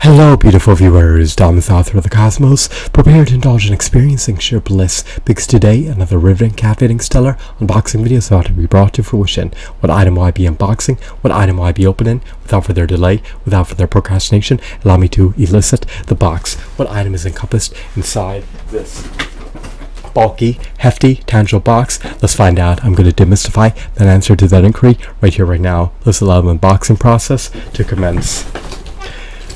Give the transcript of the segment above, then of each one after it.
Hello, beautiful viewers. Dom is author of the Cosmos. Prepare to indulge in experiencing sheer bliss, because today another riveting, captivating, stellar unboxing video is about to be brought to fruition. What item will I be unboxing? What item will I be opening? Without further delay, without further procrastination, allow me to elicit the box. What item is encompassed inside this bulky, hefty, tangible box? Let's find out. I'm going to demystify that answer to that inquiry right here, right now. Let's allow the unboxing process to commence.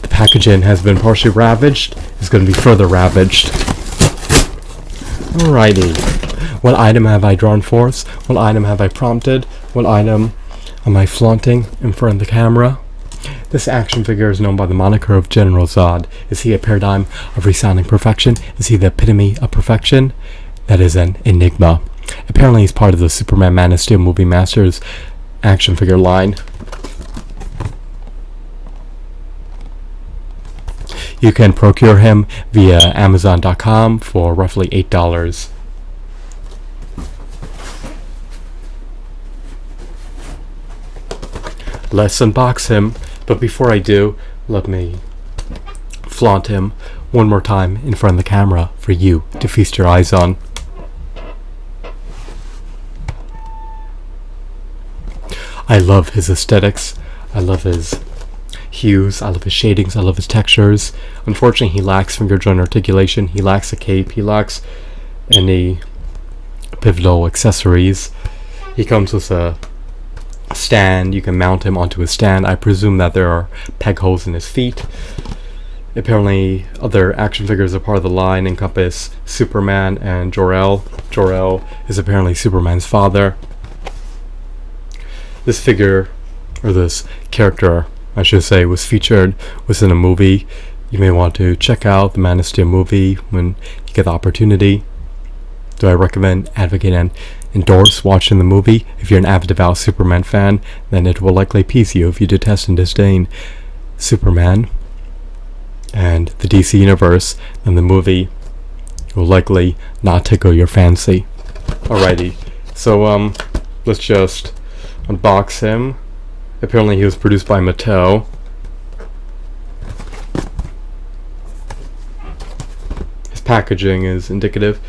The packaging has been partially ravaged. It's going to be further ravaged. Alrighty. What item have I drawn forth? What item have I prompted? What item am I flaunting in front of the camera? This action figure is known by the moniker of General Zod. Is he a paradigm of resounding perfection? Is he the epitome of perfection? That is an enigma. Apparently he's part of the Superman Man of Steel Movie Masters action figure line. You can procure him via Amazon.com for roughly $8. Let's unbox him, but before I do, let me flaunt him one more time in front of the camera for you to feast your eyes on. I love his aesthetics. I love his hues, I love his shadings, I love his textures. Unfortunately, he lacks finger joint articulation, he lacks a cape, he lacks any pivotal accessories. He comes with a stand. You can mount him onto a stand. I presume that there are peg holes in his feet. Apparently, other action figures are part of the line encompass Superman and Jor-El. Jor-El is apparently Superman's father. This figure, or this character, I should say, was featured within a movie. You may want to check out the Man of Steel movie when you get the opportunity. Do I recommend, advocate, and endorse watching the movie? If you're an avid devout Superman fan, then it will likely appease you. If you detest and disdain Superman and the DC Universe, then the movie will likely not tickle your fancy. Alrighty, so let's just unbox him. Apparently he was produced by Mattel. His packaging is indicative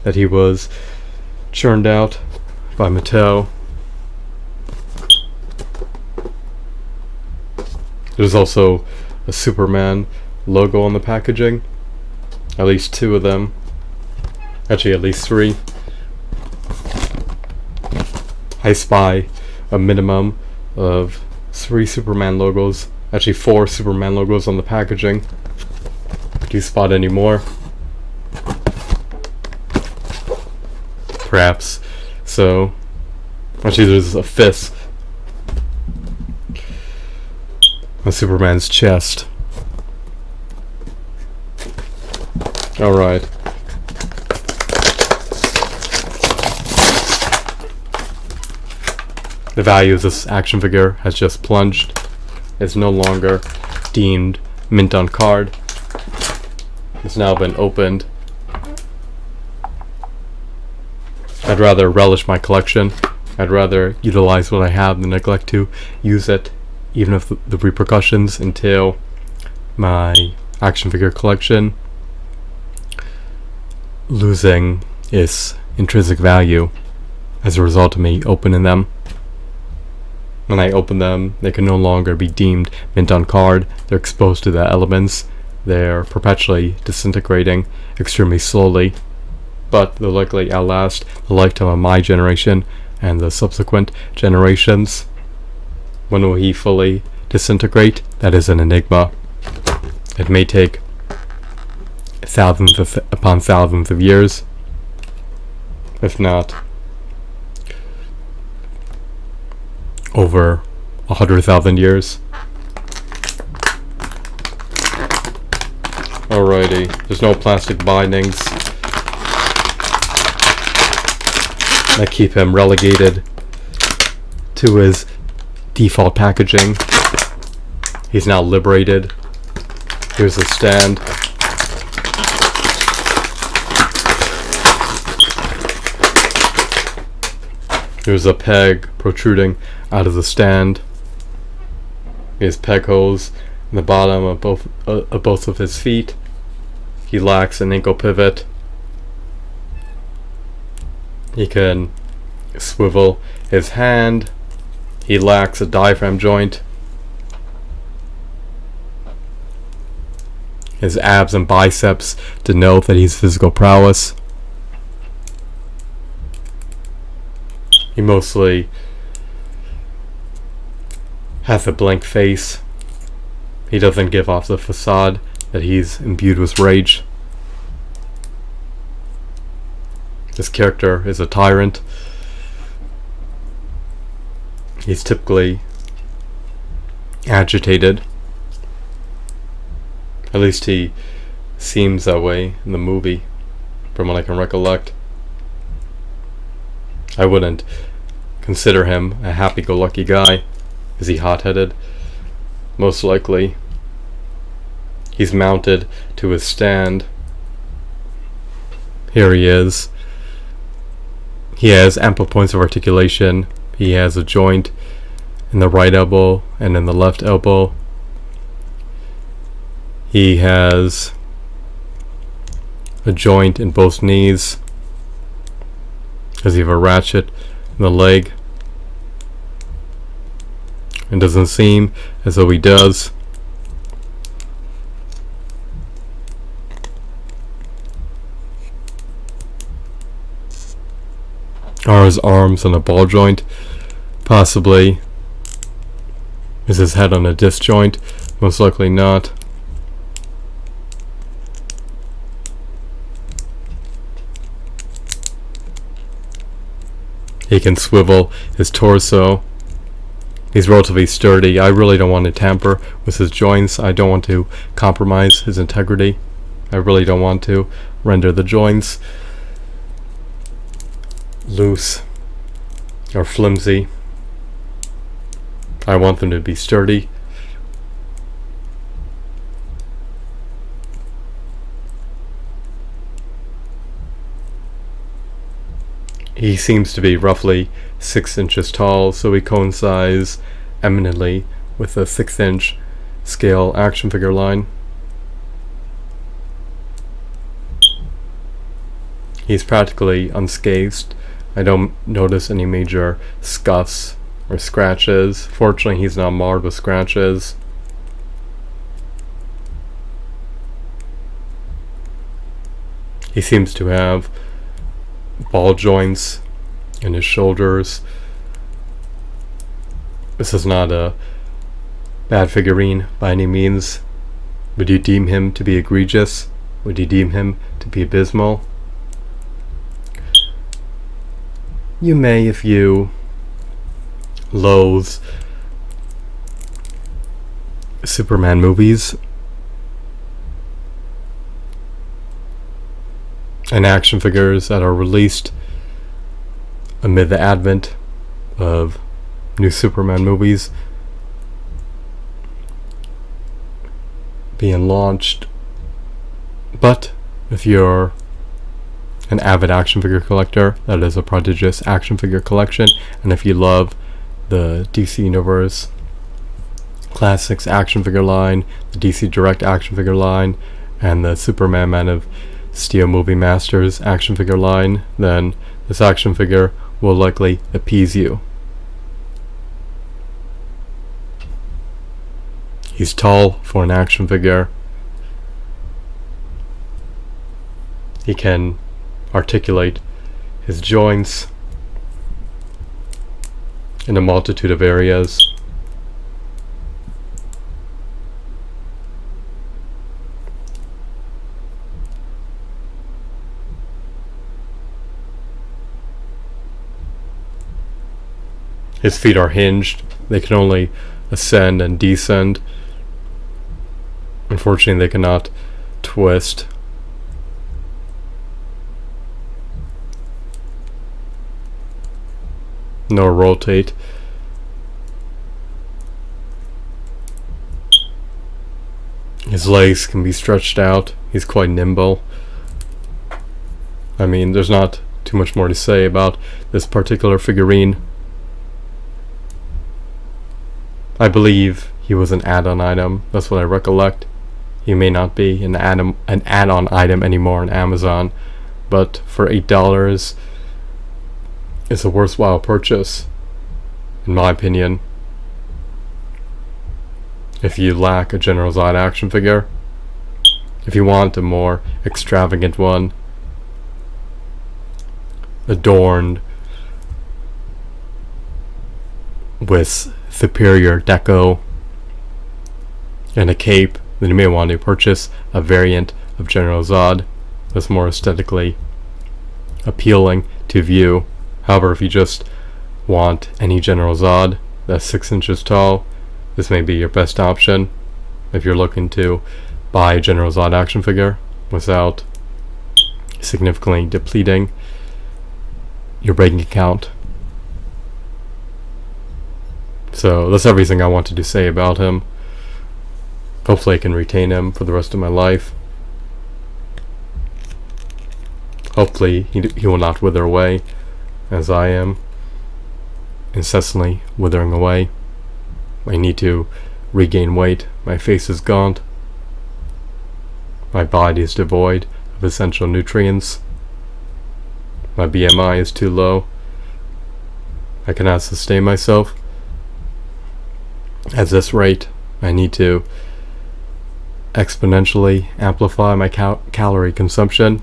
that he was churned out by Mattel. There's also a Superman logo on the packaging. At least two of them. Actually, at least three. I spy a minimum of 3 Superman logos, actually 4 Superman logos on the packaging. Do you spot any more? Perhaps. So, actually there's a fist on Superman's chest. Alright. The value of this action figure has just plunged. It's no longer deemed mint on card. It's now been opened. I'd rather relish my collection. I'd rather utilize what I have than neglect to use it, even if the repercussions entail my action figure collection losing its intrinsic value as a result of me opening them. When I open them, they can no longer be deemed mint on card. They're exposed to the elements. They're perpetually disintegrating extremely slowly, but they'll likely outlast the lifetime of my generation and the subsequent generations. When will he fully disintegrate? That is an enigma. It may take thousands upon thousands of years, if not over 100,000 years. Alrighty, there's no plastic bindings that keep him relegated to his default packaging. He's now liberated. Here's the stand. There's a peg protruding out of the stand. His peg holes in the bottom of both of his feet. He lacks an ankle pivot. He can swivel his hand. He lacks a diaphragm joint. His abs and biceps denote that he's physical prowess. He mostly has a blank face. He doesn't give off the facade that he's imbued with rage. This character is a tyrant. He's typically agitated. At least he seems that way in the movie, from what I can recollect. I wouldn't consider him a happy-go-lucky guy. Is he hot-headed? Most likely. He's mounted to his stand. Here he is. He has ample points of articulation. He has a joint in the right elbow and in the left elbow. He has a joint in both knees. Does he have a ratchet in the leg? It doesn't seem as though he does. Are his arms on a ball joint? Possibly. Is his head on a disc joint? Most likely not. He can swivel his torso. He's relatively sturdy. I really don't want to tamper with his joints. I don't want to compromise his integrity. I really don't want to render the joints loose or flimsy. I want them to be sturdy. He seems to be roughly 6 inches tall, so he coincides eminently with the 6-inch scale action figure line. He's practically unscathed. I don't notice any major scuffs or scratches. Fortunately, he's not marred with scratches. He seems to have ball joints in his shoulders. This is not a bad figurine by any means. Would you deem him to be egregious? Would you deem him to be abysmal? You may if you loathe Superman movies and action figures that are released amid the advent of new Superman movies being launched. But if you're an avid action figure collector, that is a prodigious action figure collection, and if you love the DC Universe Classics action figure line, the DC Direct action figure line, and the Superman Man of Steel Movie Masters action figure line, then this action figure will likely appease you. He's tall for an action figure. He can articulate his joints in a multitude of areas. His feet are hinged. They can only ascend and descend. Unfortunately, they cannot twist. Nor rotate. His legs can be stretched out. He's quite nimble. I mean, there's not too much more to say about this particular figurine. I believe he was an add-on item. That's what I recollect. He may not be an add-on item anymore on Amazon, but for $8, it's a worthwhile purchase, in my opinion. If you lack a General Zod action figure, if you want a more extravagant one, adorned with superior deco and a cape, then you may want to purchase a variant of General Zod that's more aesthetically appealing to view. However, if you just want any General Zod that's 6 inches tall, this may be your best option if you're looking to buy a General Zod action figure without significantly depleting your bank account. So that's everything I wanted to say about him. Hopefully I can retain him for the rest of my life. Hopefully he will not wither away as I am incessantly withering away. I need to regain weight. My face is gaunt. My body is devoid of essential nutrients. My BMI is too low. I cannot sustain myself. At this rate, I need to exponentially amplify my calorie consumption.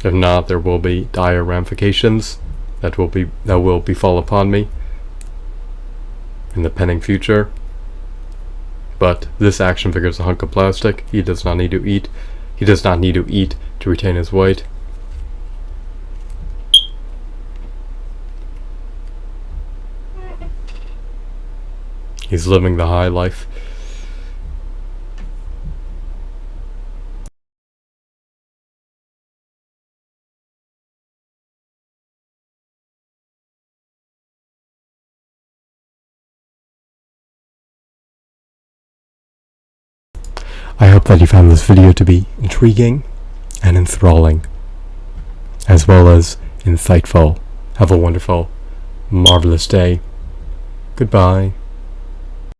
If not, there will be dire ramifications that will befall upon me in the pending future. But this action figure is a hunk of plastic. He does not need to eat. He does not need to eat to retain his weight. He's living the high life. I hope that you found this video to be intriguing and enthralling, as well as insightful. Have a wonderful, marvelous day. Goodbye.